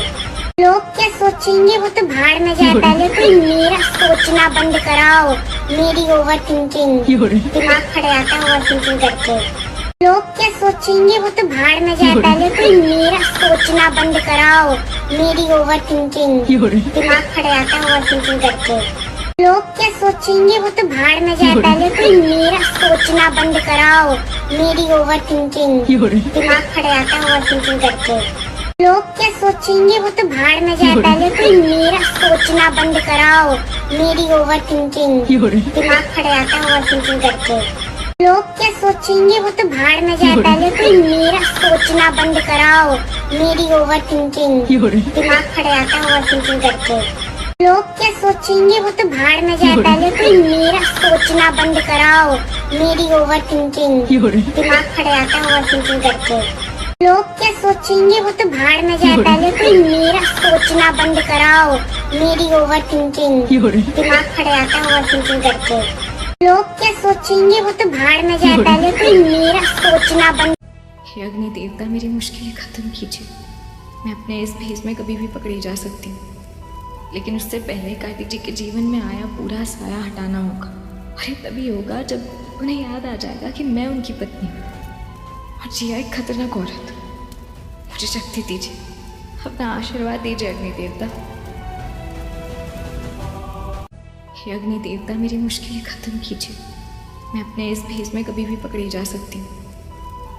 लोग क्या सोचेंगे वो तो भाड़ में जाए, पहले कोई मेरा सोचना बंद कराओ। मेरी ओवर थिंकिंग, दिमाग खड़े आता है ओवर थिंकिंग करके। लोग क्या सोचेंगे वो तो भाड़ में जाए, पहले कोई मेरा सोचना बंद कराओ। मेरी ओवर थिंकिंग, दिमाग खड़े आता है ओवर थिंकिंग करके। लोग क्या सोचेंगे वो तो भाड़ में जाए, पहले कोई मेरा सोचना बंद कराओ। मेरी ओवर थिंकिंग, दिमाग खड़े आता है ओवर थिंकिंग करके। लोग क्या सोचेंगे वो तो भाड़ में जाए, पहले कोई मेरा सोचना बंद कराओ। मेरी ओवर थिंकिंग, दिमाग खड़े आता है ओवर थिंकिंग करके। लोग क्या सोचेंगे वो तो भाड़ में जाए, पहले कोई मेरा सोचना बंद कराओ। मेरी ओवर थिंकिंग, दिमाग खड़े आता है ओवर थिंकिंग करके। लोग क्या सोचेंगे वो तो भाड़ में जाए, पहले कोई मेरा सोचना बंद कराओ। मेरी ओवर थिंकिंग, दिमाग खड़े आता है ओवर थिंकिंग करके। लोग क्या सोचेंगे वो तो भाड़ में जाए, पहले कोई मेरा सोचना बंद कराओ। मेरी ओवर थिंकिंग, दिमाग खड़े आता है ओवर थिंकिंग करके। लोग क्या सोचेंगे वो तो भाड़ में जाए, पहले कोई मेरा सोचना बंद। हे अग्नि देवता, मेरी मुश्किलें खत्म कीजिए। मैं अपने इस भेष में कभी भी पकड़ी जा सकती हूँ, लेकिन उससे पहले कार्तिक जी के जीवन में आया पूरा साया हटाना होगा। और ये तभी होगा जब उन्हें याद आ जाएगा कि मैं उनकी पत्नी हूँ और जिया एक खतरनाक औरत। मुझे शक्ति दीजिए, अपना आशीर्वाद दीजिए अग्नि देवता। हे अग्नि देवता, मेरी मुश्किलें खत्म कीजिए। मैं अपने इस भेष में कभी भी पकड़ी जा सकती हूँ,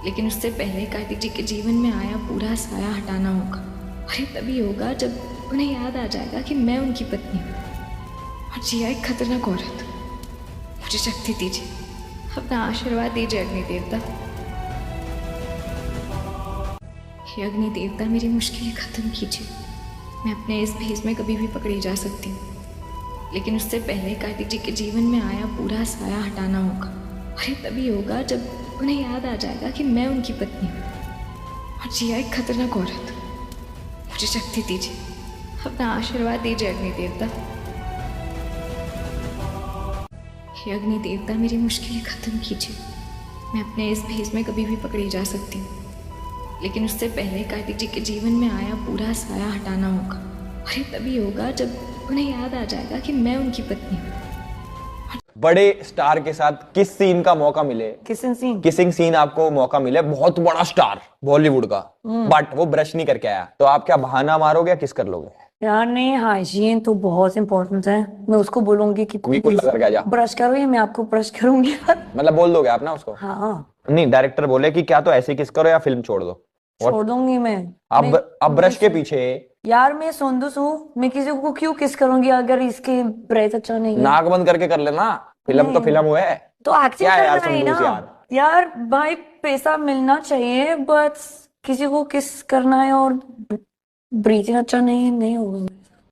लेकिन उससे पहले कार्तिक जी के जीवन में आया पूरा साया हटाना होगा। और ये तभी होगा जब उन्हें याद आ जाएगा कि मैं उनकी पत्नी हूँ और जिया एक खतरनाक औरत। मुझे शक्ति दीजिए, अपना आशीर्वाद दीजिए अग्नि देवता। हे अग्नि देवता, मेरी मुश्किलें खत्म कीजिए। मैं अपने इस भेष में कभी भी पकड़ी जा सकती हूँ, लेकिन उससे पहले कार्तिक जी के जीवन में आया पूरा साया हटाना होगा। और ये तभी होगा जब उन्हें याद आ जाएगा कि मैं उनकी पत्नी हूँ और जिया एक खतरनाक औरत। मुझे शक्ति दीजिए, अपना आशीर्वाद दीजिए अग्नि देवता। हे अग्नि देवता, मेरी मुश्किलें खत्म कीजिए। मैं अपने इस भेष में कभी भी पकड़ी जा सकती हूँ, लेकिन उससे पहले कार्तिक जी के जीवन में आया पूरा साया हटाना होगा। और ये तभी होगा जब उन्हें याद आ जाएगा कि मैं उनकी पत्नी हूँ। बड़े स्टार के साथ किस सीन का मौका मिले, किसिंग सीन आपको मौका मिले, बहुत बड़ा स्टार बॉलीवुड का, बट वो ब्रश नहीं करके आया, तो आप क्या बहाना मारोगे या किस कर लोगे? यार नहीं, हाइजीन तो बहुत इंपॉर्टेंट है। मैं उसको बोलूंगी कि ब्रश करो या मैं आपको ब्रश करूंगी। मतलब बोल दोगे आप ना उसको? हाँ। नहीं, डायरेक्टर बोले कि क्या तो ऐसे किस करो या फिल्म छोड़ दो। छोड़ दूंगी मैं। अब ब्रश के पीछे यार मैं सुंदुस हूँ, मैं किसी को क्यों किस करूंगी अगर इसके ब्रेथ अच्छा नहीं है? नाक बंद करके कर लेना, फिल्म तो फिल्म हुआ है। तो एक्टिंग करना है ना यार भाई, पैसा मिलना चाहिए, बस किसी को किस करना है और ब्रीथिंग अच्छा नहीं होगा।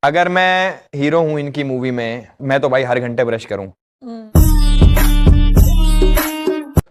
अगर मैं हीरो हूँ इनकी मूवी में, मैं तो भाई हर घंटे ब्रश करूं।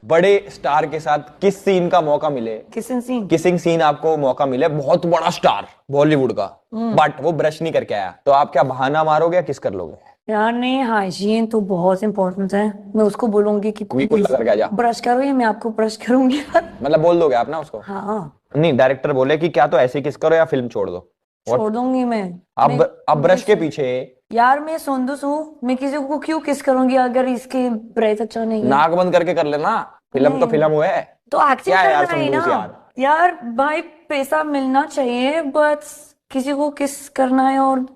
बड़े स्टार के साथ किस सीन का मौका मिले, किसिंग सीन आपको मौका मिले, बहुत बड़ा स्टार बॉलीवुड का, बट वो ब्रश नहीं करके आया, तो आप क्या बहाना मारोगे या किस कर लोगे? यार नहीं, हाइजीन तो बहुत इम्पोर्टेंट है। मैं उसको बोलूंगी कि करके आ जा, ब्रश करो या मैं आपको ब्रश करूंगी। मतलब बोल दोगे आप ना उसको? हाँ नहीं, डायरेक्टर बोले कि क्या तो ऐसे किस करो या फिल्म छोड़ दो, छोड़ दूंगी मैं। अब ब्रश के पीछे। यार मैं सुंदस हूँ, मैं किसी को क्यों किस करूंगी अगर इसके ब्रेथ अच्छा नहीं है? नाक बंद करके कर लेना, फिल्म तो फिल्म हुआ है। तो एक्टिंग करना है ना यार भाई, पैसा मिलना चाहिए, बस किसी को किस करना है और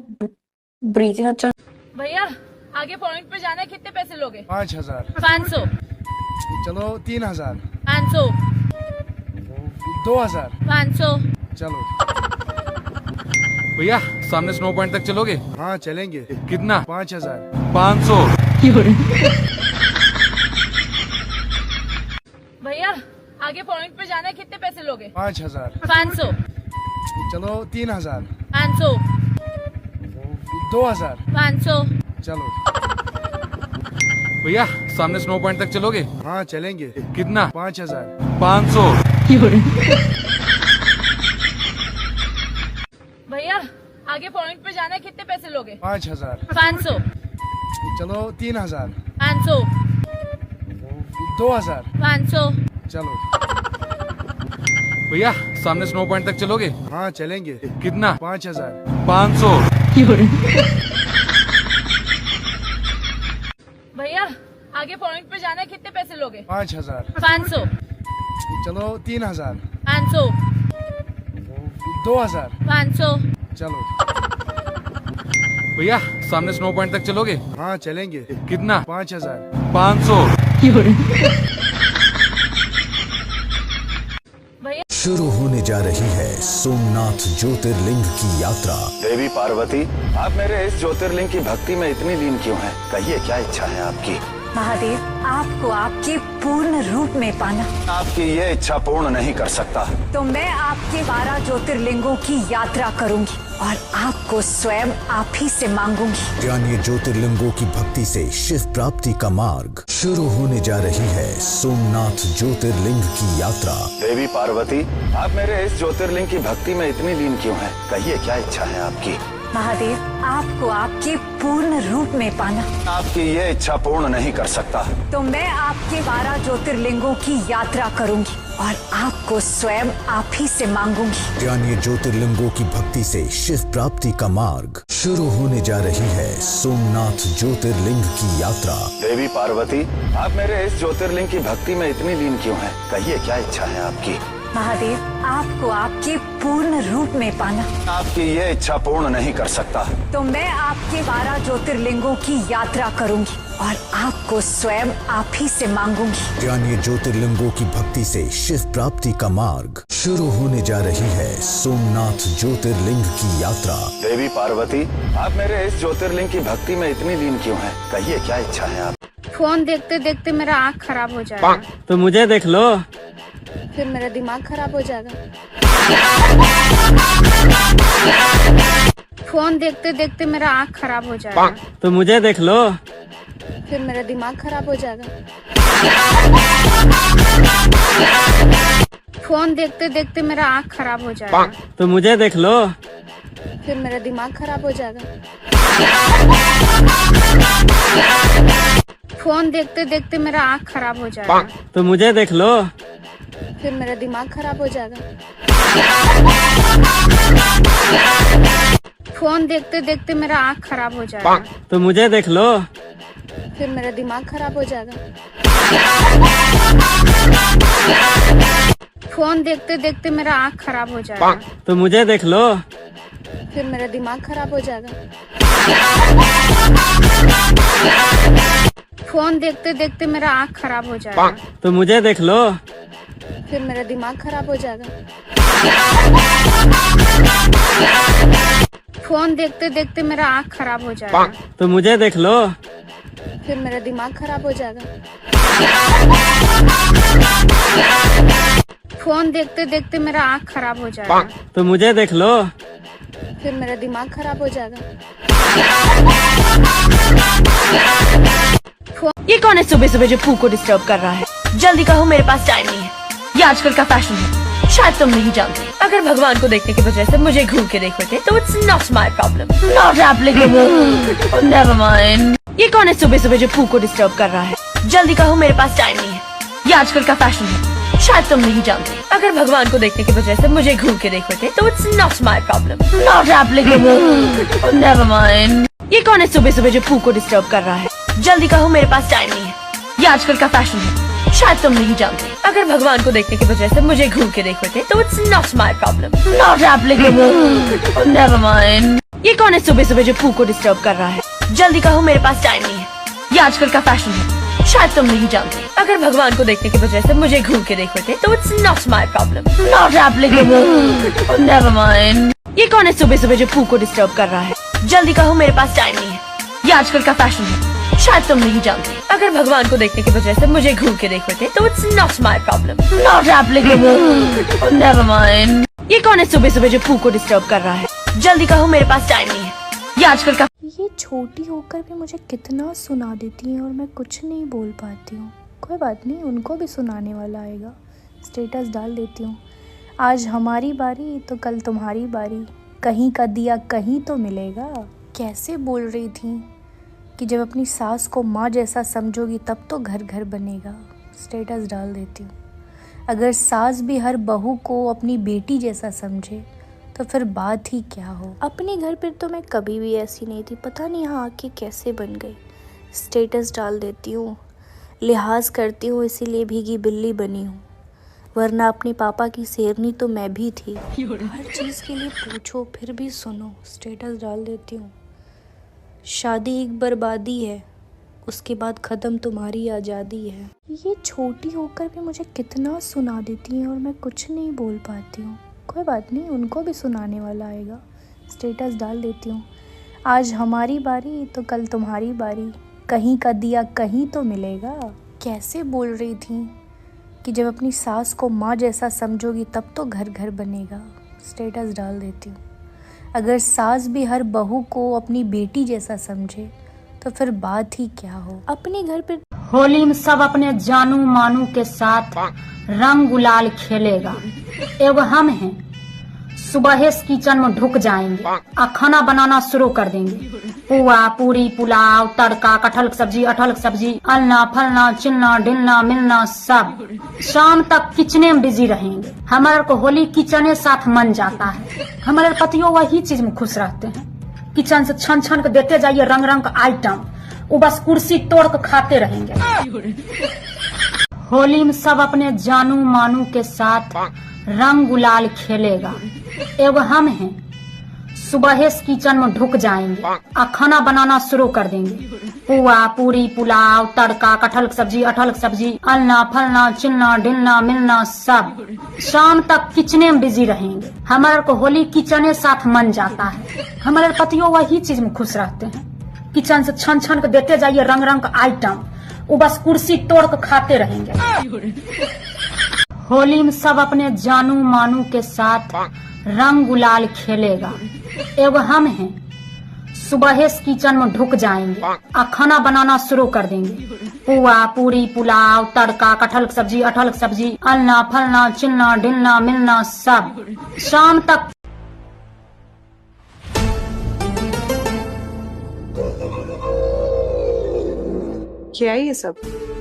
ब्रीथिंग अच्छा। भैया आगे पॉइंट पे जाना है, कितने पैसे लोगे? 5000 500 चलो 3000 500 2000 500 चलो भैया सामने स्नो पॉइंट तक चलोगे? हाँ चलेंगे। कितना? 5000 500 भैया आगे पॉइंट पे जाना है, कितने पैसे लोगे? 5000 500 चलो 3000 500 2000 500 चलो भैया सामने स्नो पॉइंट तक चलोगे? हाँ चलेंगे। कितना? 5000 500 भैया आगे पॉइंट पे जाना है, कितने पैसे लोगे? 5000 500 चलो 3000 500 2000 500 चलो भैया सामने स्नो पॉइंट तक चलोगे? हाँ चलेंगे। कितना? 5000 500 भैया आगे पॉइंट पे जाना है, कितने पैसे लोगे? 5000 500 चलो 3000 500 2000 500 चलो भैया सामने स्नो पॉइंट तक चलोगे? हाँ चलेंगे। कितना? 5000 500 शुरू होने जा रही है सोमनाथ ज्योतिर्लिंग की यात्रा। देवी पार्वती, आप मेरे इस ज्योतिर्लिंग की भक्ति में इतनी लीन क्यों हैं? कहिए क्या इच्छा है आपकी? महादेव, आपको आपके पूर्ण रूप में पाना। आपकी ये इच्छा पूर्ण नहीं कर सकता। तो मैं आपके 12 ज्योतिर्लिंगों की यात्रा करूंगी और आपको स्वयं आप ही से मांगूंगी। जानिए ज्योतिर्लिंगों की भक्ति से शिव प्राप्ति का मार्ग। शुरू होने जा रही है सोमनाथ ज्योतिर्लिंग की यात्रा। देवी पार्वती, आप मेरे इस ज्योतिर्लिंग की भक्ति में इतनी लीन क्यों हैं? कहिए क्या इच्छा है आपकी? महादेव, आपको आपके पूर्ण रूप में पाना। आपकी ये इच्छा पूर्ण नहीं कर सकता। तो मैं आपके 12 ज्योतिर्लिंगों की यात्रा करूंगी और आपको स्वयं आप ही से मांगूंगी। जानिए ज्योतिर्लिंगों की भक्ति से शिव प्राप्ति का मार्ग। शुरू होने जा रही है सोमनाथ ज्योतिर्लिंग की यात्रा। देवी पार्वती, आप मेरे इस ज्योतिर्लिंग की भक्ति में इतनी लीन क्यों हैं? कहिए क्या इच्छा है आपकी? महादेव, आपको आपके पूर्ण रूप में पाना। आपकी ये इच्छा पूर्ण नहीं कर सकता। तो मैं आपके 12 ज्योतिर्लिंगों की यात्रा करूंगी और आपको स्वयं आप ही से मांगूंगी। जानिए ज्योतिर्लिंगों की भक्ति से शिव प्राप्ति का मार्ग। शुरू होने जा रही है सोमनाथ ज्योतिर्लिंग की यात्रा। देवी पार्वती, आप मेरे इस ज्योतिर्लिंग की भक्ति में इतनी लीन क्यों हैं? कहिए क्या इच्छा है आप? फोन देखते देखते मेरा आँख खराब हो जाएगा, तो मुझे देख लो, फिर मेरा दिमाग खराब हो जाएगा। फोन देखते देखते मेरा आँख खराब हो जाएगा, तो मुझे देख लो, फिर मेरा दिमाग खराब हो जाएगा। फोन देखते देखते मेरा आँख खराब हो जाएगा, तो मुझे देख लो, फिर मेरा दिमाग खराब हो जाएगा। फोन देखते देखते मेरा आँख खराब हो जाएगा, तो मुझे देख लो, फिर मेरा दिमाग खराब हो जाएगा। फोन देखते देखते मेरा आँख खराब हो जाएगा, तो मुझे देख लो, फिर मेरा दिमाग खराब हो जाएगा। फोन देखते देखते मेरा आँख खराब हो जाएगा, तो मुझे देख लो, फिर मेरा दिमाग खराब हो जाएगा। फोन देखते देखते मेरा आँख खराब हो जाएगा, तो मुझे देख लो, फिर मेरा दिमाग खराब हो जाएगा। फोन देखते देखते मेरा आँख खराब हो जाएगा, तो मुझे देख लो, फिर मेरा दिमाग खराब हो जाएगा। फोन देखते देखते मेरा आँख खराब हो जाएगा, तो मुझे देख लो, फिर मेरा दिमाग खराब हो जाएगा। ये कौन है सुबह सुबह जो फू को डिस्टर्ब कर रहा है? जल्दी कहो, मेरे पास टाइम नहीं है। ये आजकल का फैशन है, शायद तुम नहीं जानते। अगर भगवान को देखने की वजह से मुझे घूर के देखोगे तो it's not my problem, not applicable, never mind. ये कौन है सुबह सुबह जो पू को डिस्टर्ब कर रहा है? जल्दी कहो, मेरे पास टाइम नहीं है। ये आजकल का फैशन है, शायद तुम नहीं जानते। अगर भगवान को देखने की वजह से मुझे घूर के देखोगे तो it's not my problem, not applicable, never mind. ये कौन है सुबह सुबह जो पू को डिस्टर्ब कर रहा है? जल्दी कहो, मेरे पास टाइम नहीं है। ये आजकल का फैशन है, शायद तुम नहीं जानते। अगर भगवान को देखने की वजह से मुझे घूर के देखोगे तो it's not my problem, not applicable, never mind. ये कौन है सुबह सुबह जो पू को डिस्टर्ब कर रहा है? जल्दी कहो, मेरे पास टाइम नहीं है। ये आजकल का फैशन है, शायद तुम नहीं जानते। अगर भगवान को देखने की वजह से मुझे घूर के देखोगे तो it's not my problem, not applicable, never mind. ये कौन है सुबह सुबह जो पू को डिस्टर्ब कर रहा है? जल्दी कहो, मेरे पास टाइम नहीं है। ये आजकल का फैशन है, शायद तुम नहीं जानते। अगर भगवान को देखने की वजह से मुझे घूर के देखोगे तो it's not my problem, not applicable, never mind. ये कौन है सुबह सुबह जो पू को डिस्टर्ब कर रहा है? जल्दी कहो, मेरे पास टाइम नहीं है। ये आजकल का ये छोटी होकर भी मुझे कितना सुना देती हैं और मैं कुछ नहीं बोल पाती हूँ। कोई बात नहीं, उनको भी सुनाने वाला आएगा। स्टेटस डाल देती हूँ, आज हमारी बारी तो कल तुम्हारी बारी, कहीं का दिया कहीं तो मिलेगा। कैसे बोल रही थी कि जब अपनी सास को माँ जैसा समझोगी तब तो घर घर बनेगा। स्टेटस डाल देती हूँ, अगर सास भी हर बहू को अपनी बेटी जैसा समझे तो फिर बात ही क्या हो। अपने घर पर तो मैं कभी भी ऐसी नहीं थी, पता नहीं यहाँ आके कैसे बन गई। स्टेटस डाल देती हूँ, लिहाज करती हूँ इसीलिए भीगी बिल्ली बनी हूँ, वरना अपने पापा की शेरनी तो मैं भी थी। हर चीज़ के लिए पूछो फिर भी सुनो। स्टेटस डाल देती हूँ, शादी एक बर्बादी है, उसके बाद ख़त्म तुम्हारी आज़ादी है। ये छोटी होकर भी मुझे कितना सुना देती हैं और मैं कुछ नहीं बोल पाती हूँ। कोई बात नहीं, उनको भी सुनाने वाला आएगा। स्टेटस डाल देती हूँ, आज हमारी बारी तो कल तुम्हारी बारी, कहीं का दिया कहीं तो मिलेगा। कैसे बोल रही थी कि जब अपनी सास को माँ जैसा समझोगी तब तो घर घर बनेगा। स्टेटस डाल देती हूँ, अगर सास भी हर बहू को अपनी बेटी जैसा समझे तो फिर बात ही क्या हो। अपने घर पे होली में सब अपने जानू मानू के साथ रंग गुलाल खेलेगा। एगो हम हैं, सुबह से किचन में ढुक जाएंगे और खाना बनाना शुरू कर देंगे। पुआ पूरी पुलाव तड़का कटहल की सब्जी अटहल की सब्जी अलना फलना चिलना डिलना मिलना सब। शाम तक किचने में बिजी रहेंगे। हमारे को होली किचने साथ मन जाता है। हमारे पतियों वही चीज में खुश रहते हैं। किचन से छन छन के देते जाइए रंग रंग का आइटम, वो बस कुर्सी तोड़ के खाते रहेंगे। होली में सब अपने जानू मानू के साथ रंग गुलाल खेलेगा। एगो हम हैं, सुबह से किचन में ढुक जाएंगे और खाना बनाना शुरू कर देंगे। पुआ पूरी पुलाव तड़का कटहल की सब्जी अटहल की सब्जी अलना फलना चिलना डिलना मिलना सब। शाम तक किचने में बिजी रहेंगे। हमारे को होली किचने साथ मन जाता है। हमारे पतियों वही चीज में खुश रहते हैं। किचन से छन छन के देते जाइए रंग रंग का आइटम, वो बस कुर्सी तोड़ के खाते रहेंगे। होली में सब अपने जानू मानू के साथ रंग गुलाल खेलेगा। एगो हम हैं, सुबह से किचन में ढुक जाएंगे और खाना बनाना शुरू कर देंगे। पुआ पूरी पुलाव तड़का कटहल की सब्जी अटहल की सब्जी अलना फलना चिलना डिलना मिलना सब। शाम तक क्या है ये सब?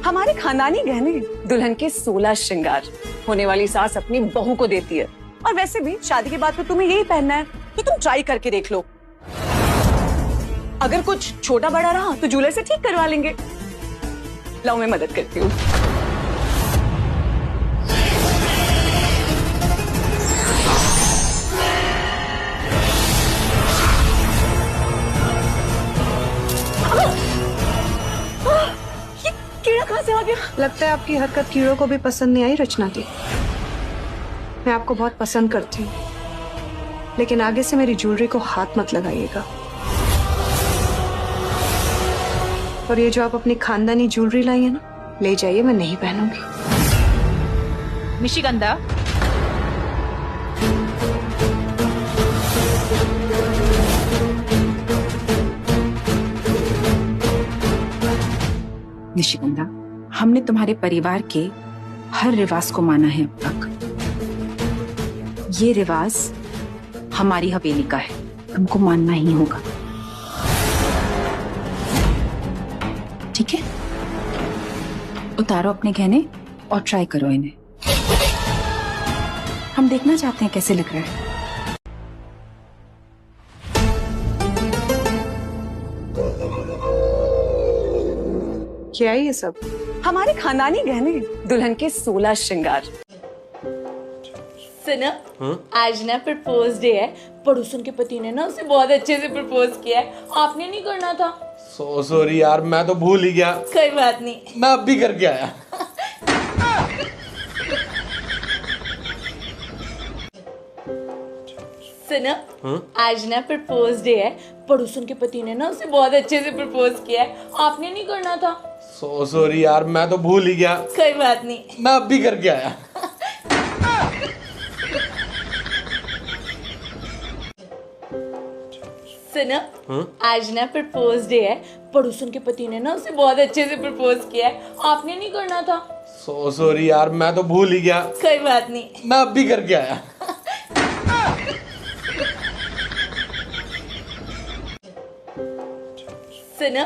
हमारे खानदानी गहने, दुल्हन के 16 श्रृंगार होने वाली सास अपनी बहू को देती है। और वैसे भी शादी के बाद तो तुम्हें यही पहनना है, तो तुम ट्राई करके देख लो। अगर कुछ छोटा बड़ा रहा तो ज्वेलर से ठीक करवा लेंगे। लो मैं मदद करती हूँ। ये कीड़ा कहाँ से आ गया? लगता है आपकी हरकत कीड़ों को भी पसंद नहीं आई रचना दी। मैं आपको बहुत पसंद करती हूँ, लेकिन आगे से मेरी ज्वेलरी को हाथ मत लगाइएगा। और ये जो आप अपनी खानदानी ज्वेलरी लाई है ना, ले जाइए, मैं नहीं पहनूंगी। निशिगंधा, निशिगंधा, हमने तुम्हारे परिवार के हर रिवाज को माना है अब तक। ये रिवाज हमारी हवेली का है, तुमको मानना ही होगा, ठीक है? उतारो अपने गहने और ट्राई करो इन्हें। हम देखना चाहते हैं कैसे लग रहा है। क्या है ये सब? हमारे खानदानी गहने, दुल्हन के 16 श्रृंगार। सुना, आज ना प्रपोज डे है। पड़ोसन के पति ने ना उसे बहुत अच्छे से प्रपोज किया है। आपने नहीं करना था? सॉरी यार, मैं तो भूल ही गया। कोई बात नहीं, मैं अब भी करके आया। सुना, आज ना प्रपोज डे है। पड़ोसन के पति ने ना उसे बहुत अच्छे से प्रपोज किया है। आपने नहीं करना था? सॉरी यार, मैं तो भूल ही गया। कोई बात नहीं, मैं अब भी करके आया। सुना, आज ना प्रपोज डे है। पड़ोसन के पति ने ना उसे बहुत अच्छे से प्रपोज किया है। आपने नहीं करना था? सॉरी यार, मैं तो भूल ही गया। कोई बात नहीं, मैं अब भी करके आया। सुना,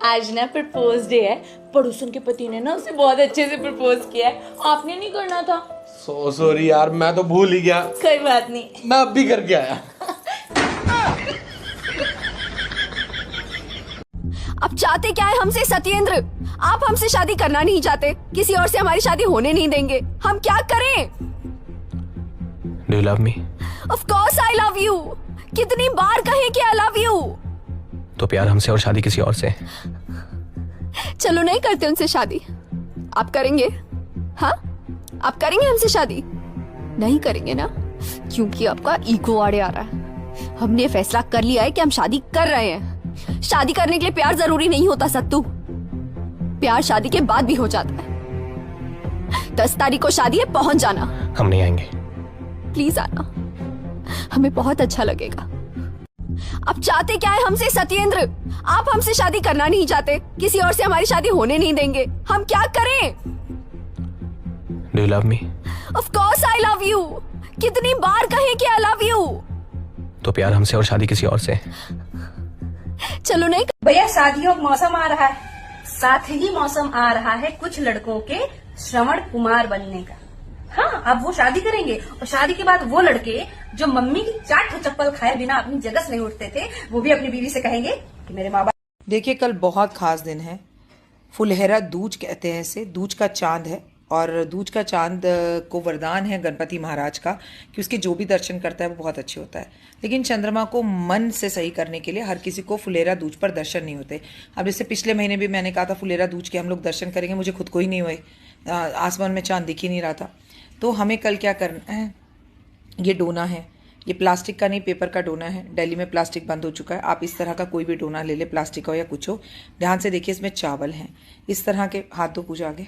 आज ना प्रपोज डे है। पड़ोसन के पति ने ना उसे बहुत अच्छे से प्रपोज किया है। आपने नहीं करना था? सॉरी यार, मैं तो भूल ही गया। कोई बात नहीं, मैं अब भी करके आया। अब चाहते क्या है हमसे सत्येंद्र? आप हमसे शादी करना नहीं चाहते, किसी और से हमारी शादी होने नहीं देंगे। हम क्या करें? Do you love me? Of course I love you. कितनी बार कहें कि I love you? तो प्यार हमसे और शादी किसी और से। चलो नहीं करते उनसे शादी। आप करेंगे? हाँ, आप करेंगे हमसे शादी? नहीं करेंगे ना, क्योंकि आपका ईगो आड़े आ रहा है। हमने ये फैसला कर लिया है कि हम शादी कर रहे हैं। शादी करने के लिए प्यार जरूरी नहीं होता सत्तू, प्यार शादी के बाद भी हो जाता है। 10 तारीख को शादी है, पहुंच जाना। हम नहीं आएंगे। प्लीज आना, हमें बहुत अच्छा लगेगा। अब चाहते क्या है हमसे सत्येंद्र? आप हमसे शादी करना नहीं चाहते, किसी और से हमारी शादी होने नहीं देंगे। हम क्या करें? Do you love me? Of course I love you. कितनी बार कहें कि I love you? तो प्यार हमसे और शादी किसी और से। चलो नहीं। भैया शादियों का मौसम आ रहा है, साथ ही मौसम आ रहा है कुछ लड़कों के श्रवण कुमार बनने का। हाँ, अब वो शादी करेंगे और शादी के बाद वो लड़के जो मम्मी की चाट चप्पल खाए बिना अपनी जगह से नहीं उठते थे, वो भी अपनी बीवी से कहेंगे कि मेरे माँ बाप। देखिए, कल बहुत खास दिन है। फुलहरा दूज कहते हैं इसे, दूज का चांद है। और दूज का चांद को वरदान है गणपति महाराज का कि उसके जो भी दर्शन करता है वो बहुत अच्छे होता है। लेकिन चंद्रमा को मन से सही करने के लिए हर किसी को फुलेरा दूज पर दर्शन नहीं होते। अब जैसे पिछले महीने भी मैंने कहा था फुलेरा दूज के हम लोग दर्शन करेंगे, मुझे खुद को ही नहीं हुए, आसमान में चांद दिख ही नहीं रहा था। तो हमें कल क्या करना है, ये डोना है, ये प्लास्टिक का नहीं पेपर का डोना है। दिल्ली में प्लास्टिक बंद हो चुका है, आप इस तरह का कोई भी डोना ले ले, प्लास्टिक हो या कुछ हो। ध्यान से देखिए, इसमें चावल हैं इस तरह के, हाथ धो पूजा आगे।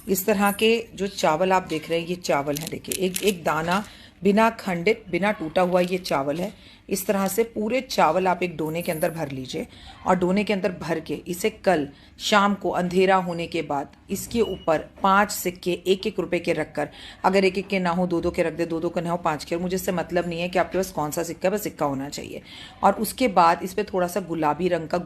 इस तरह के जो चावल आप देख रहे हैं ये चावल है। देखिए, एक एक दाना बिना खंडित बिना टूटा हुआ ये चावल है। इस तरह से पूरे चावल आप एक डोने के अंदर भर लीजिए और डोने के अंदर भर के इसे कल शाम को अंधेरा होने के बाद इसके ऊपर 5 सिक्के 1-1 रुपए के रखकर, अगर 1-1 के ना हो 2-2 के रख दे, 2-2 के ना हो 5 के। और मुझे इससे मतलब नहीं है कि आपके पास कौन सा सिक्का है, बस सिक्का होना चाहिए। और उसके बाद इस पर थोड़ा सा गुलाबी रंग का